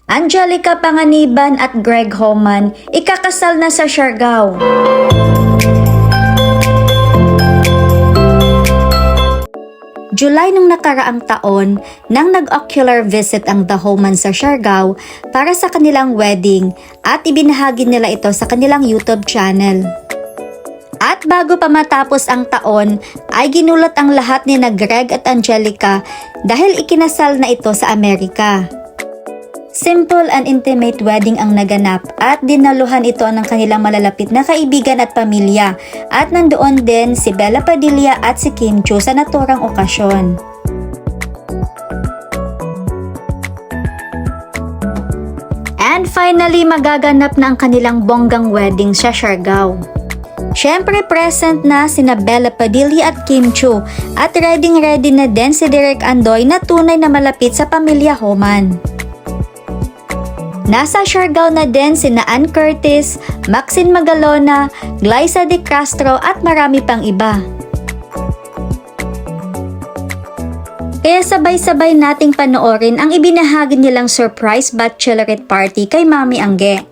Angelica Panganiban at Greg Homan ikakasal na sa Siargao. July nung nakaraang taon, nang nag-ocular visit ang The Homan sa Siargao para sa kanilang wedding at ibinahagi nila ito sa kanilang YouTube channel. At bago pa matapos ang taon, ay ginulat ang lahat ni na Greg at Angelica dahil ikinasal na ito sa Amerika. Simple and intimate wedding ang naganap at dinaluhan ito ng kanilang malalapit na kaibigan at pamilya at nandoon din si Bella Padilla at si Kim Chiu sa naturang okasyon. And finally, magaganap na ang kanilang bonggang wedding sa Siargao. Siyempre present na sina Bella Padilla at Kim Chiu at ready na din si Direk Andoy na tunay na malapit sa pamilya Homan. Nasa Siargao na din sina Ann Curtis, Maxine Magalona, Glyza De Castro at marami pang iba. Kaya sabay-sabay nating panoorin ang ibinahagi nilang surprise bachelorette party kay Mami Angge.